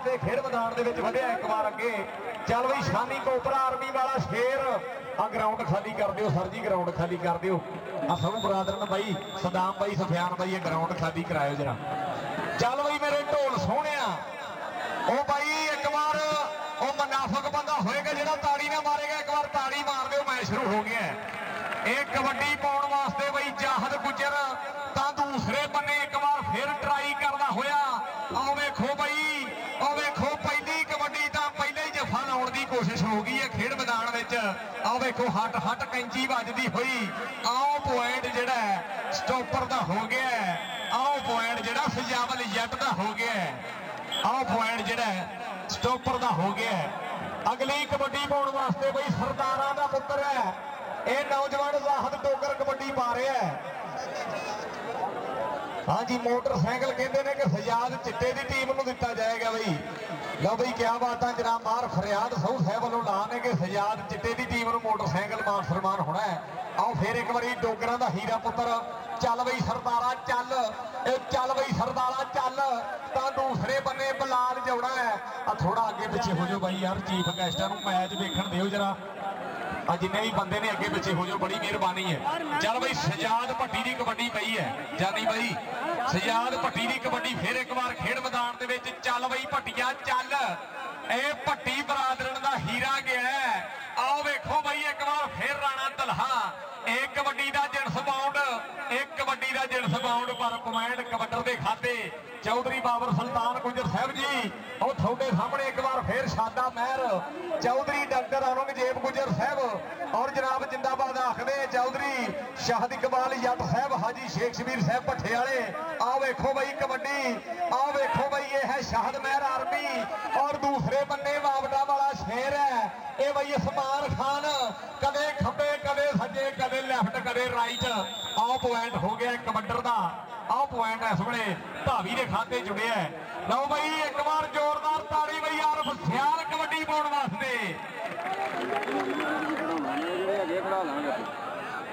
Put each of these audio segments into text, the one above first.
वास्ते खेड मैदान दे विच वधिया एक बार अगे। चल बई शानी कोपरा आर्मी वाला शेर आ ग्राउंड खाली कर दिओ सर जी, ग्राउंड खाली कर दिओ। आ सब बरादरन बई सदाम बई सुफियान बई ये ग्राउंड खाली करायो जरा। चल बई मेरे ढोल सोहणिया ओ बई एक बार ओ मुनाफिक बंदा होएगा जिहड़ा ताड़ी ना मारेगा, एक बार ताड़ी मार दिओ, मैच शुरू हो गया है। एक कबड्डी पाउण वास्ते बई जाहद गुजर तां दूसरे बन्ने एक बार फिर ट्राई करदा होया। आओ वेखो बई, आओ वेखो पहली कबड्डी तां पहले ही जफा लाउण दी कोशिश हो गई है खेड मैदान विच। आओ वेखो हट हट कैंची वजदी होई। आओ पॉइंट जिहड़ा स्टॉपर दा हो गया है। आओ पॉइंट जिहड़ा सजावल जट दा हो गया है। आओ पॉइंट जिहड़ा स्टॉपर दा हो गया है। अगली कबड्डी पाउण वास्ते बई सरदारां दा पुत्तर है ये नौजवान जाहद डोगर कबड्डी पा रहा है। हाँ जी मोटरसाइकिल कहते हैं कि सजाद चिट्टे की टीम को दिता जाएगा बई। लो बई क्या बात है जनाब, बाहर फरियाद सहू साहब वालों ला ने कि सजाद चिट्टे की टीम को मोटरसाइकिल मान सम्मान होना है। आओ फिर एक बार डोगरा का हीरा पुत्र चल बई सरदारा चल, चल बई सरदारा चल। तो दूसरे बन्ने बलाल जोड़ा है। थोड़ा अगे पिछे हो जाओ बई यार, चीफ गेस्टां नूं मैच देखण दिओ जरा। जिन्ने भी बंदे ने अगे पिछे हो जाओ, बड़ी मेहरबानी है। चल बई सजाद भट्टी की कबड्डी पई है जानी बई, सजाद भट्टी की कबड्डी फिर एक बार खेड मैदान दे विच। चल बई भट्टिया चल, ए भट्टी बरादरन दा हीरा गया है। आओ वेखो बई एक बार फिर राणा दलहा एक कबड्डी का जिनस बाउंड, एक कबड्डी का जिनस बाउंड पर पॉइंट कबड्डर के खाते चौधरी बाबर सुल्तान गुजर साहब जी। और थोड़े सामने एक बार फिर शादा महर चौधरी डॉक्टर औरंगजेब गुजर साहब और जनाब जिंदाबाद आखदे चौधरी शाहद इकबाल जट साहब हाजी शेख शबीर साहब भट्ठे वाले। आओ वेखो बई कबड्डी, आओ वेखो बई ये है शाहद महर आर्मी और दूसरे बन्ने वावटा वाला शेर है ये बई उस्मान खान, कदे खब्बे कदे सज्जे कदे लैफ्ट कदे राइट। आओ पॉइंट हो गया कबड्डर का। आओ पॉइंट इस वे भावी के खाते जुड़े है। लो बई एक बार जोरदार ताड़ी बई आरफ सियाल कबड्डी पाउण वास्ते।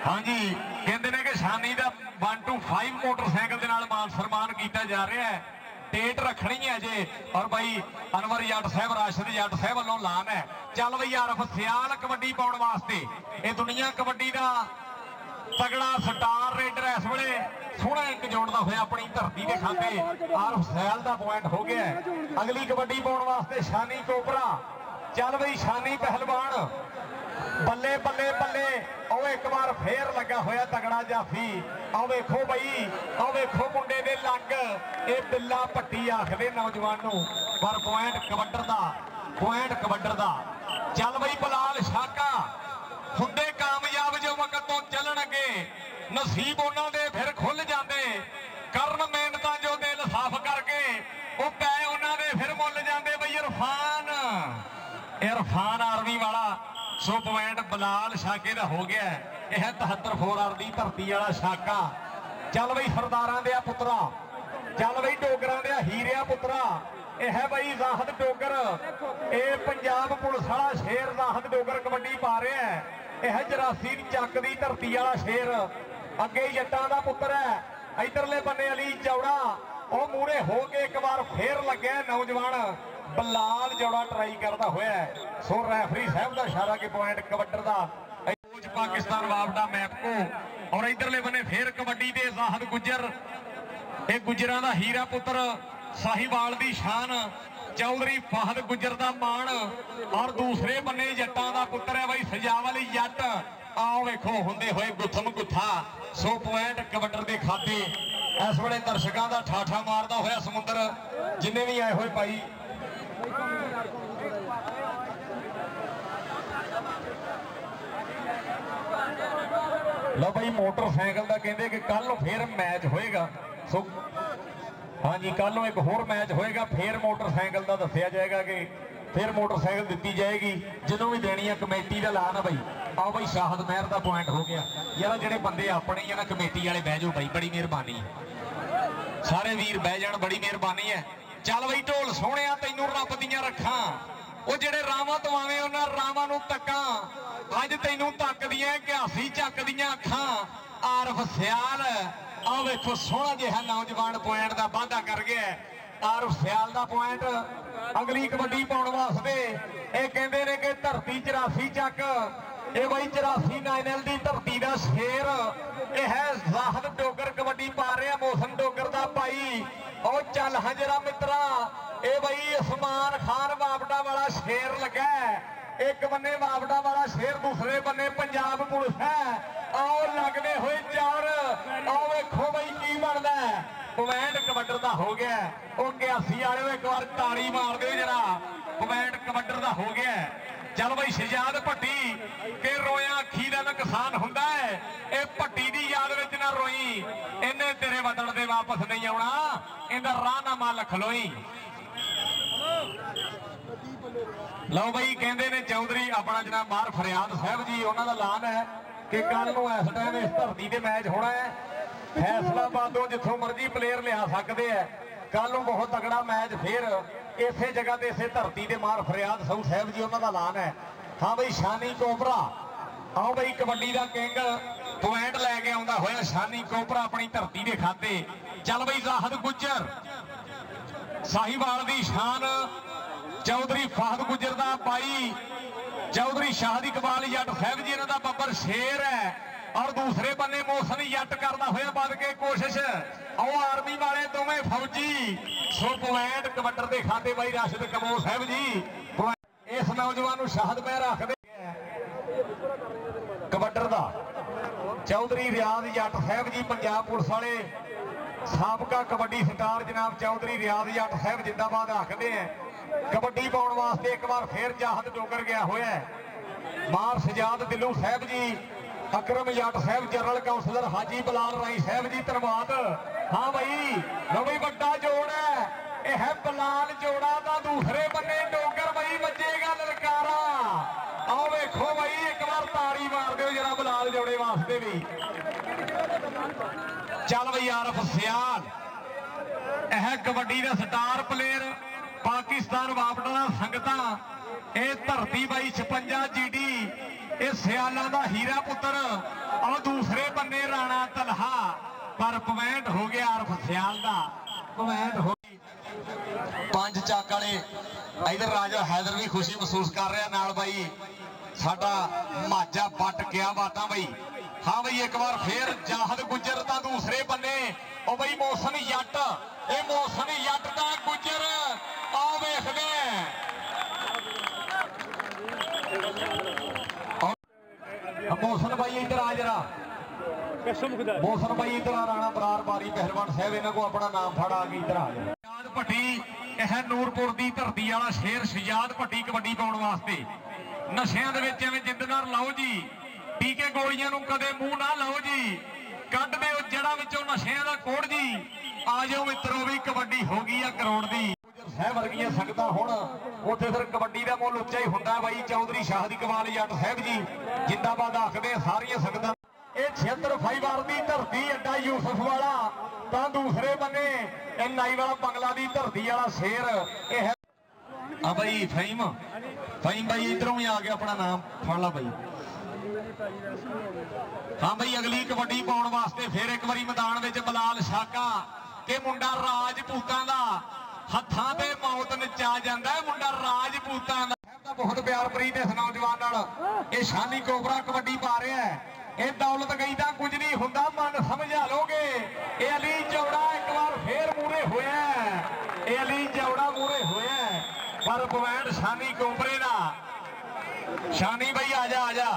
हाँ जी कहते हैं कि शानी का 1 to 5 मोटरसाइकिल के नाल मान सम्मान किया जा रहा है। डेट रखनी है जे और बई अनवर जट साहब राशिद जट साहब वालों लान है। चल बई आरफ सियाल कबड्डी पाउण वास्ते। ये दुनिया कबड्डी का तगड़ा स्टार रेडर इस वे सोहना इंक जोड़ता हुआ अपनी धरती के खाते आरफ सियाल का पॉइंट हो गया है। अगली कबड्डी पाउण वास्ते शानी कोपरा। चल बई शानी पहलवान बल्ले बल्ले बल्ले। आओ एक बार फिर लगा होया तगड़ा जाफी। आओ वेखो बई, आओ वेखो मुंडे दे लग ये बिल्ला भट्टी आखदे नौजवान नूं पर पॉइंट कबड्डर दा, पॉइंट कबड्डर दा। चल बई बलाल शाका हुंदे कामयाब जो वक्त तो चलन अगे नसीब उन्हां दे फिर खुल जाते करन मेहनतां जो दिल साफ करके वो पै उन्हां दे फिर मुल जाते। बई इरफान, इरफान आर्मी वाला सो पॉइंट बलाल शाके का हो गया। यह 73 4 की धरती वाला शाका। चल बई सरदारां दे पुत्रा, चल बई डोगरां दे हीरिया पुत्रा। यह बई जाहद डोगर ये पंजाब पुलिस वाला शेर जाहद डोगर कबड्डी पा रहा है। यह 84 चक की धरती वाला शेर अगे जट्टां दा पुत्र है। इधरले बन्ने अली चौड़ा और मूहरे हो के एक बार फिर लगे नौजवान बलाल जोड़ा ट्राई करता हुआ है। सो रेफरी साहब का इशारा के पॉइंट कबड्डर का पाकिस्तान वापडा मैप को। और इधरले बने फिर कबड्डी दे जाहद गुजर ये गुजरां दा हीरा पुत्र साहिवाल दी शान चौधरी फाहद गुजर दा मान और दूसरे बन्ने जट्टां दा पुत्र है बई सजावल जट। आओ वेखो हुंदे होए गुथम गुथा। सो पॉइंट कबड्डर के खाते इस वे दर्शकों का ठाठा मारदा होया समुंदर जिन्हें भी आए हुए भाई। लो भाई मोटरसाइकिल का कहते कि कल फिर मैच होएगा। सो हाँ जी कल एक होर मैच होएगा फिर मोटरसाइकिल का दसिया जाएगा कि फिर मोटरसाइकिल दी जाएगी जो भी देनी है कमेटी का ला ना बई। आओ बई शाहद महर का पॉइंट हो गया यार। जेडे बंदे अपने ही ना कमेटी वाले बह जाओ बई, बड़ी मेहरबानी है। सारे वीर बह जान, बड़ी मेहरबानी है। चल बई ढोल सोहणिया तैनू रब दियां रखां वो जेडे रावां तो आवे उन्हां रावां नूं तक्कां। अज तैनू तकदियां इतिहासी चकदियां अखां। आरफ सियाल आओ वेखो सोहना जिहा नौजवान पॉइंट का वाधा कर गया। आर सियाल का पॉइंट अगली कबड्डी पाने वास्ते ये कहते ने कि धरती 84 चक ये बई 84 9L की धरती का शेर ये है जाहद डोगर कबड्डी पा रहे मौसम डोगर का भाई और चल हजरा मित्रा ये बई उस्मान खान वापटा वाला शेर लगा एक बन्ने वापटा वाला शेर दूसरे बन्ने पंजाब पुलिस है और लगने हुए चार और देखो बई की बनता है पॉइंट कबड्डर का हो गया वो 81 वाले एक बार ताड़ी मार दो जरा पॉइंट कबड्डर का हो गया चल बई शहजाद भट्टी के रोया अखी का नुकसान होंदा है ये भट्टी की याद में ना रोई इन्हें तेरे बदल दे वापस नहीं आना इनका राह ना मल खलोई लो बई कहते ने चौधरी अपना जनाब बाहर फरियाद साहब जी उन्होंने ऐलान है कि कल को इस टाइम इस धरती से मैच होना है फैसलाबादों जिथों मर्जी प्लेयर लिया सकते हैं कल को बहुत तगड़ा मैच फिर इसे जगह ते इसे धरती के मार फरियाद साहू साहब जी उन्होंने ऐलान है हाँ बई शानी कोबरा आओ बई कबड्डी का किंग पॉइंट लैके आउंदा होया शानी कोबरा अपनी धरती के खाते चल बई जाहद गुज्जर साहिवाल की शान चौधरी फाहद गुज्जर का भाई चौधरी शाहद इकबाल जट साहब जी इन्हों का बब्बर शेर है और दूसरे बन्ने मौसम जट करता हुआ बद के कोशिश और आर्मी वाले दोवें फौजी सो पॉइंट कबड्डर के खाते भाई राशिद कमोर साहब जी इस नौजवान शाहद में रखते कबड्डर का चौधरी रियाज जट साहब जी पंजाब पुलिस वाले साबका कबड्डी स्टार जनाब चौधरी रियाज जट साहब जिंदाबाद रखते हैं कबड्डी पाने वास्ते एक बार फिर जाहद डोगर गया हुआ है मार सजाद दिलू साहब जी अकरम जट साहब जनरल काउंसलर हाजी बलाल राई साहब जी धन्यवाद हाँ भाई लो भाई बड़ा जोड़ है यह है बलाल जोड़ा का दूसरे बन्ने डोगर भाई बजेगा ललकारा आओ देखो भाई एक बार ताड़ी मार दो जरा बलाल जोड़े वास्ते भी चल भाई आरफ सियाल यह कबड्डी का स्टार प्लेयर पाकिस्तान वापटा संगतां ये धरती बाई 56 GD ये सियाला का हीरा पुत्र और दूसरे बन्ने राणा तलहा पर पॉइंट हो गया आरफ सियाल का पॉइंट हो पंज चक वाले इधर राजा हैदर भी खुशी महसूस कर रहा नाल भाई साडा माजा बट क्या बात भाई हाँ भाई एक बार फिर जाहद गुज्जर का दूसरे बन्ने ओ भाई मौसम जट ये मौसम जट का गुज्जर आओ वेखदे मौसम भाई इधर आ जरा मौसम भाई इधर आ राणा बरार बारी पहलवान साहब इन्हों को अपना नाम फड़ आ गई इधर आ जाए शहजाद भट्टी यह नूरपुर की धरती वाला शेर शहजाद भट्टी कबड्डी पाने वास्ते नशियां दे विच एवें जिंद नाल लाओ जी टीके गोलियां नूं कदे मूंह ना लाओ जी कढ दे जड़ा विचों नशियां दा कोड़ जी आ जाओ मित्रों भी कबड्डी हो गई है करोड़ दी साहब वर्गियां संगतां हुण उत्थे फिर कबड्डी का मुल उच्चा ही हुंदा बाई चौधरी शाहद इकबाल जट साहब जी जिंदाबाद आखदे सारियां संगतां ये 76 फाइवार की धरती अड्डा यूसुफ वाला तो दूसरे बन्ने नाई वाला बंगला की धरती वाला शेर यह हाँ भाई फहीम भाई इधरों ही आ गया अपना नाम फड़ ला भाई हाँ भाई अगली कबड्डी पाने वास्ते फिर एक बारी मैदान में बलाल शाका ते मुंडा राजपूतां दा हत्थां ते मौत नचा जांदा है मुंडा राजपूतां दा बहुत प्यार प्रीत इस नौजवान नाल ये शानी कोबरा कबड्डी पा रहा है ये दौलत गई तो कुछ नहीं होंदा मन समझा लोगे ये अली चौड़ा एक बार फिर मूरे होया ये अली चौड़ा मूरे होया पर पॉइंट शानी कोबरे दा शानी भाई आजा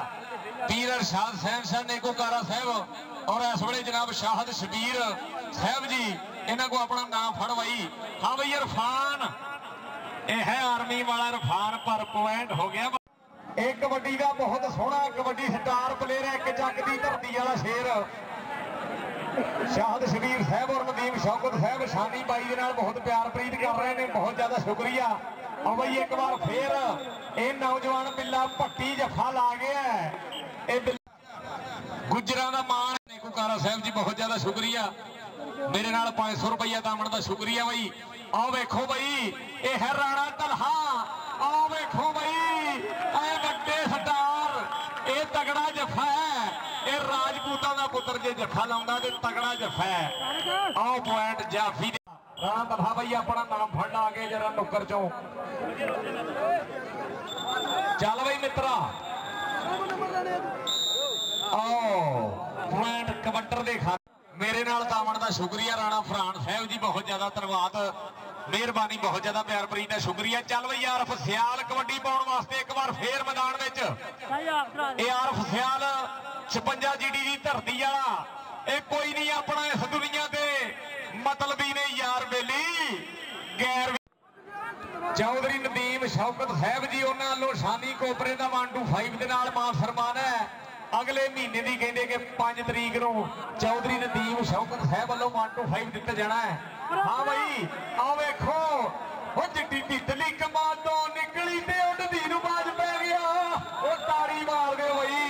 पीर अरशाद सहनशाह नेकोकारा साहब और इस वे जनाब शाहद शबीर साहब जी इन्हों को अपना नाम फड़ भाई हाँ भाई इरफान यह है आर्मी वाला इरफान पर पॉइंट हो गया एक कबड्डी का बहुत सोहना कबड्डी स्टार प्लेयर है एक जग की धरती वाला शेर शाहद शबीर साहब और नदीम शौकत साहब शानी बाई के नाल बहुत प्यार प्रीत कर रहे हैं बहुत ज्यादा शुक्रिया और भाई एक बार फिर ये नौजवान बिल्ला भट्टी जफा ला गया है गुजरा का मान नेकोकारा साहब जी बहुत ज्यादा शुक्रिया मेरे नाल 500 रुपया दामन का शुक्रिया भाई आओ वेखो भाई ये है राणा तलहा आओ वेखो भाई ऐ बड़े स्टार ये तगड़ा जफा है ये राजपूतां दा पुत्र जे जफा लाउंदा ते तगड़ा जफा है आओ पॉइंट जाफी राणा दफा बई अपना नाम फड़ना आगे जरा नुक्कर चो चल बई मित्रा पॉइंट कबड्डर दे खा मेरे नाल तावण दा शुक्रिया राणा फरहान साहब जी बहुत ज्यादा धन्यवाद मेहरबानी बहुत ज्यादा प्यार प्रीत है शुक्रिया। चल बई आरफ सियाल कबड्डी पाउण वास्ते एक बार फेर मैदान विच आरफ सियाल 56 जीडी दी धरती वाला ਇਹ कोई नहीं अपना इस दुनिया ते मतलबी ने यार बेली गैर चौधरी नदीम शौकत साहब जी उन्होंने वालों शानी कोपरे का 125 के नाल मान सम्मान है अगले महीने की कहते कि 5 तरीक को चौधरी नदीम शौकत साहब वालों 125 दिता जाना है। हाँ भाई आओ वेखो वो चिट्टी तितली कमाल तो निकली ते उड़दी नूं बाज पै गया वो ताड़ी मार दे भाई।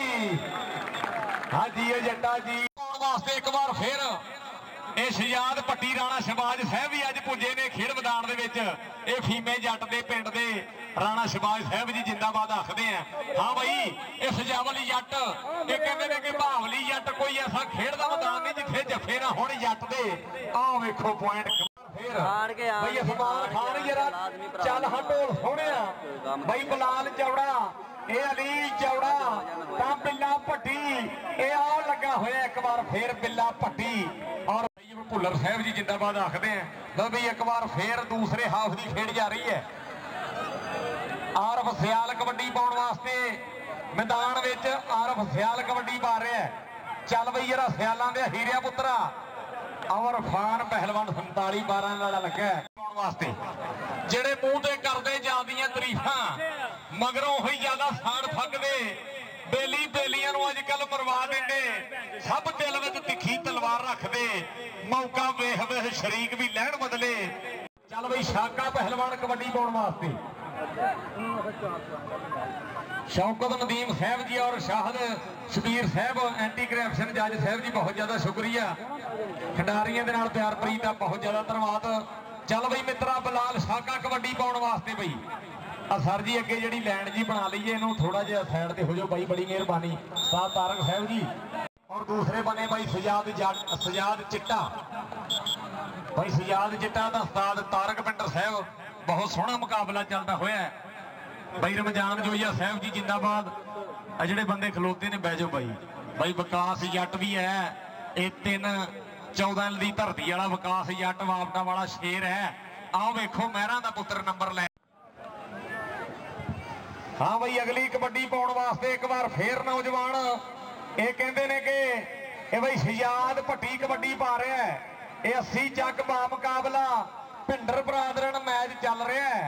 हाँ जी जट्टा जी वास्ते एक बार फिर शहजाद पट्टी राणा शहबाज साहब भी अज पुजे ने खेड मैदान दे विच ये फीमे जट दे पिंड दे राणा शहबाज साहब जी जिंदाबाद आखदे हैं। हाँ भाई ये सजावली जट ये कहते हैं कि भावली जट कोई ऐसा खेड दा मैदान नहीं जिथे जफे ना होण जट दे आ वेखो पॉइंट फिर भाई असमान खान जरा चल हाँ ढोल सोहणे भाई बिलाल चौड़ा ये अली चौड़ा तां बिल्ला भट्टी ये आओ लगा होया एक बार फिर बिल्ला भट्टी और भुल्लर साहब जी जिंदाबाद आखते हैं। लो भाई एक बार फिर दूसरे हाफ की खेड जा रही है आरफ सियाल कबड्डी पाउण वास्ते मैदान विच आरफ सियाल कबड्डी पा रहा है। चल बई जरा सियालां दे हीरिया पुत्रा और खान पहलवान 47-12 नाल लगा पाउण वास्ते जेड़े मूंह ते करदे जांदियां तरीफां मगरों ही ज्यादा साड़ फकदे बेली बेलियां नूं अजकल मरवा देंगे सब दिल विच तिखी तलवार रखदे मौका वेख वेख शरीक भी लैण बदले। चल बई शाका पहलवान कबड्डी पाउण वास्ते शौकत नदीम साहब जी और शाहद शबीर साहब एंटी करप्शन जज साहब जी बहुत ज्यादा शुक्रिया खिडारियों के नाल प्यार प्रीत का बहुत ज्यादा धन्यवाद। चल बई मित्रा बिलाल शाका कबड्डी पाउण वास्ते बई सर जी अगे जी लैंड जी बना लीए इनू थोड़ा जिहा साइड ते हो जाओ भाई बड़ी मेहरबानी उस्ताद तारक साहब जी और दूसरे बने भाई सजाद चिट्टा भाई सजाद चिट्टा दा उस्ताद तारक पिंडर साहब बहुत सोहना मुकाबला चलता होया भाई रमजान जोइया साहब जी जिंदाबाद जिहड़े बंदे खलोते ने बह जाओ भाई विकास जट भी है ये 3-14 की धरती वाला विकास जट वापटा वाला शेर है आओ वेखो महरा का पुत्र नंबर लै। हाँ भाई अगली कबड्डी पाउण वास्ते एक बार फिर नौजवान ये कहते ने कि ये भाई शहजाद भट्टी कबड्डी पा रहा है ये 80 चक बा मुकाबला भिंडर बरादरन मैच चल रहा है।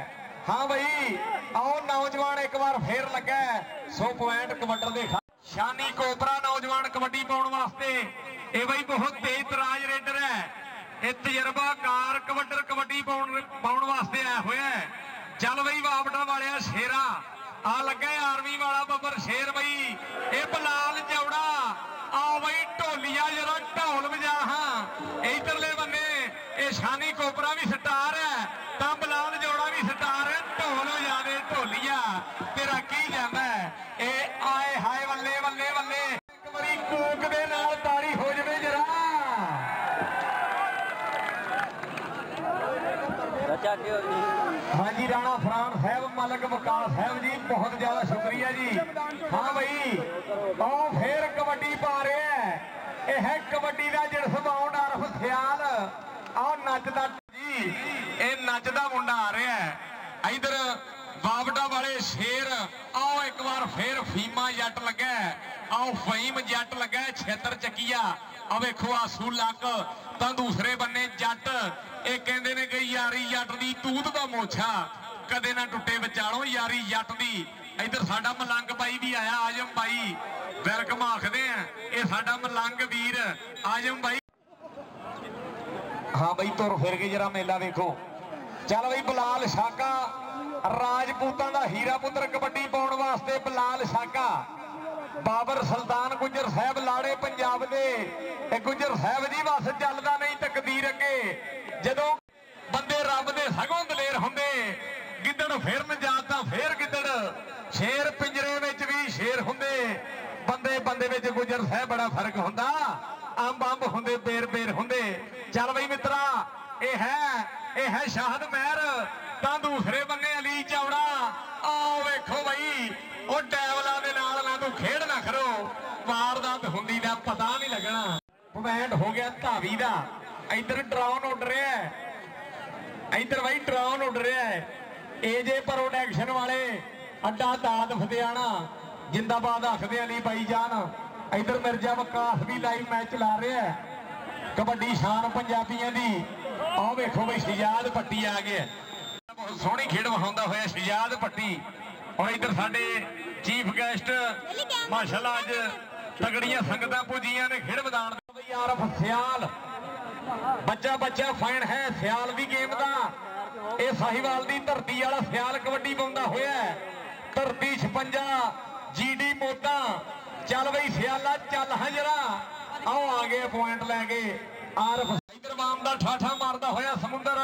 हाँ भाई आओ नौजवान एक बार फिर लगा 100 पॉइंट कबड्डर दे शानी कोपरा नौजवान कबड्डी पाउण वास्ते ये भाई बहुत तेज तराज रेडर है ये तजर्बाकार कबड्डर कबड्डी पाउण वास्ते आया हुआ है। चल भाई वापटा वाले शेरा आ लगे आर्मी वाला बबर शेर बई ये बिलाल चौड़ा आओ बई ढोलिया जरा ढोल बजा हाँ इधरले बने ये शानी कोपरा भी स्टार है तो बिलाल चौड़ा भी स्टार है ढोल बजा दे ढोलिया तेरा की जाना है ये आए हाय बल्ले बल्ले बल्ले एक बारी कूक दे नाल ताड़ी हो जाए जरा हाँ जी राणा फरहान साहब मलक वकार साहब जी बहुत ज्यादा शुक्रिया जी। हाँ भाई आओ फिर कबड्डी पा रहे हैं यह है कबड्डी का जिस बाउंड आरफ सियाल आओ नचदा जी ये नचदा मुंडा आ रहा है इधर बावटा वाले शेर आओ एक बार फिर फीमा जट लगा आओ फहीम जट लगा छेतर चकिया आ वेखो आसू लक तो दूसरे बन्ने जट ये कहते ने कि यारी जट की तूत का मोछा कदे ना टुटे विचालों यारी जट की। इधर साडा मलंग भाई भी आया आजम भाई वेलकम आखते हैं ये साडा मलंग वीर आजम भाई। हाँ भाई तुर फिर के जरा मेला देखो। चल भाई बिलाल शाका राजपूतां दा हीरा पुत्र कबड्डी पाउण वास्ते बिलाल शाका बाबर सुल्तान गुजर साहब लाड़े पंजाब दे गुजर साहब जी बस चलदा नहीं तकदीर अगे जदों बंदे रब दे सगों दलेर हुंदे गिद्दड़ फिरन जाता फिर गिद्दड़ शेर पिंजरे विच भी शेर हुंदे बंदे बंदे विच गुजर साहब बड़ा फर्क हुंदा अंब अंब हुंदे बेर बेर हुंदे। चल बई मित्रा ये ਇਹ ਹੈ ਸ਼ਾਹਦ ਮਹਿਰ ਤਾਂ ਦੂਸਰੇ ਬੰਨੇ ਅਲੀ ਚੌੜਾ। ਆਓ ਵੇਖੋ ਬਈ ਉਹ ਡੈਵਲਾਂ ਦੇ ਨਾਲ ਨਾ ਤੂੰ ਖੇਡ ਨਾ ਕਰੋ, ਵਾਰਦਾਤ ਹੁੰਦੀ ਦਾ ਪਤਾ ਨਹੀਂ ਲੱਗਣਾ। ਪੁਆਇੰਟ ਹੋ ਗਿਆ ਧਾਵੀ ਦਾ। ਇੱਧਰ ਡਰਾਉਨ ਉੱਡ ਰਿਹਾ, ਇੱਧਰ ਬਈ ਡਰਾਉਨ ਉੱਡ ਰਿਹਾ। ਏਜੇ ਪ੍ਰੋਡਕਸ਼ਨ ਵਾਲੇ ਅੱਡਾ ਦਾਦ ਫਤਿਆਣਾ ਜਿੰਦਾਬਾਦ ਆਖਦੇ ਅਲੀ ਬਾਈ ਜਾਨ। ਇੱਧਰ ਮਿਰਜ਼ਾ ਵਕਾਸ ਵੀ ਲਾਈਵ ਮੈਚ ਚਲਾ ਰਿਹਾ। ਕਬੱਡੀ ਸ਼ਾਨ ਪੰਜਾਬੀਆਂ ਦੀ। ਆਹ ਵੇਖੋ ਬਈ ਸ਼ਜਾਦ ਪੱਟੀ ਆ ਗਿਆ, ਬਹੁਤ ਸੋਹਣੀ ਖੇਡ ਵਿਖਾਉਂਦਾ ਹੋਇਆ ਸ਼ਜਾਦ ਪੱਟੀ। ਔਰ ਇੱਧਰ ਸਾਡੇ ਚੀਫ ਗੈਸਟ ਮਾਸ਼ਾਅੱਲਾ ਅੱਜ ਤਗੜੀਆਂ ਸੰਗਤਾਂ ਪੁੱਜੀਆਂ ਨੇ ਖੇਡ ਮੈਦਾਨ ਦੇ। ਯਾਰ ਸਿਆਲ ਬੱਚਾ ਫਾਈਨ ਹੈ ਸਿਆਲ ਵੀ ਗੇਮ ਦਾ। ਇਹ ਸਾਹੀਵਾਲ ਦੀ ਧਰਤੀ ਵਾਲਾ ਸਿਆਲ ਕਬੱਡੀ ਪਾਉਂਦਾ ਹੋਇਆ। ਧਰਤੀ 56 GD ਮੋਦਾ। ਚੱਲ ਬਈ ਸਿਆਲਾ ਚੱਲ ਹਾਂ ਜਰਾ। ਆਓ ਆ ਗਏ ਪੁਆਇੰਟ ਲੈ ਕੇ ਆਰਫ। ਇਧਰ ਵਾਮ ਦਾ ਠਾਠਾ ਮਾਰਦਾ ਹੋਇਆ ਸਮੁੰਦਰ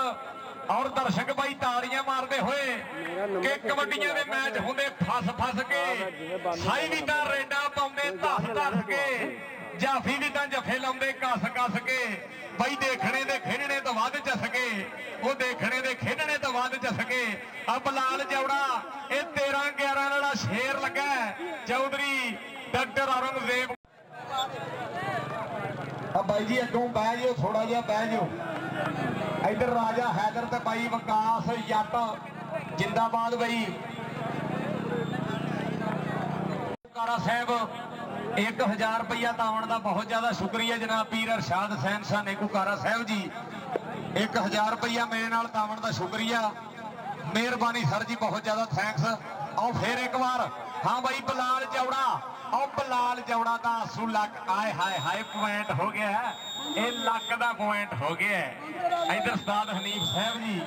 ਔਰ ਦਰਸ਼ਕ ਬਾਈ ਤਾੜੀਆਂ ਮਾਰਦੇ ਹੋਏ ਕਿ ਕਬੱਡੀਆਂ ਦੇ ਮੈਚ ਹੁੰਦੇ ਫਸ ਕੇ। ਸਾਈ ਵੀ ਤਾਂ ਰੇਡਾਂ ਪਾਉਂਦੇ ਧੱਸ ਕੇ। ਜਾਫੀ ਵੀ ਤਾਂ ਜਫੇ ਲਾਉਂਦੇ ਕੱਸ ਕੇ। ਬਾਈ ਦੇਖਣੇ ਦੇ ਖੇਡਣੇ ਤੋਂ ਵੱਧ ਚਸਕੇ। ਉਹ ਦੇਖਣੇ ਦੇ ਖੇਡਣੇ ਤੋਂ ਵੱਧ ਚਸਕੇ। ਆ ਬਲਾਲ ਜੌੜਾ ਇਹ 13-11 ਵਾਲਾ ਸ਼ੇਰ ਲੱਗਾ ਚੌਧਰੀ ਡਾਕਟਰ ਔਰੰਗਜ਼ੇਬ। ਆ ਬਾਈ ਜੀ ਅੱਗੋਂ ਬਹਿ ਜਾਓ, ਥੋੜਾ ਜਿਹਾ ਬਹਿ ਜਾਓ। ਇੱਧਰ ਰਾਜਾ ਹੈਦਰ ਤੇ ਬਾਈ ਵਿਕਾਸ ਜੱਟ ਜਿੰਦਾਬਾਦ ਬਾਈ। ਕਾਰਾ ਸਾਹਿਬ 1000 ਰੁਪਇਆ ਤਾਵਣ ਦਾ ਬਹੁਤ ਜ਼ਿਆਦਾ ਸ਼ੁਕਰੀਆ ਜਨਾਬ ਪੀਰ ਅਰਸ਼ਾਦ ਹਸੈਨ ਸ਼ਾਹ ਨੇਕੂਕਾਰਾ ਸਾਹਿਬ ਜੀ। 1000 ਰੁਪਇਆ ਮੇਰੇ ਨਾਲ ਤਾਵਣ ਦਾ ਸ਼ੁਕਰੀਆ, ਮਿਹਰਬਾਨੀ ਸਰ ਜੀ, ਬਹੁਤ ਜ਼ਿਆਦਾ ਥੈਂਕਸ। ਆਓ ਫੇਰ ਇੱਕ ਵਾਰ। ਹਾਂ ਬਾਈ ਬਲਾਲ ਚੌੜਾ, ਆਓ ਬਲਾਲ ਚੌੜਾ ਦਾ ਆਸੂ ਲੱਕ। ਆਏ ਹਾਏ ਪੁਆਇੰਟ ਹੋ ਗਿਆ। ਇਹ ਲੱਕ ਦਾ ਪੁਆਇੰਟ ਹੋ ਗਿਆ। ਇੱਧਰ ਉਸਤਾਦ ਹਨੀਫ ਸਾਹਿਬ ਜੀ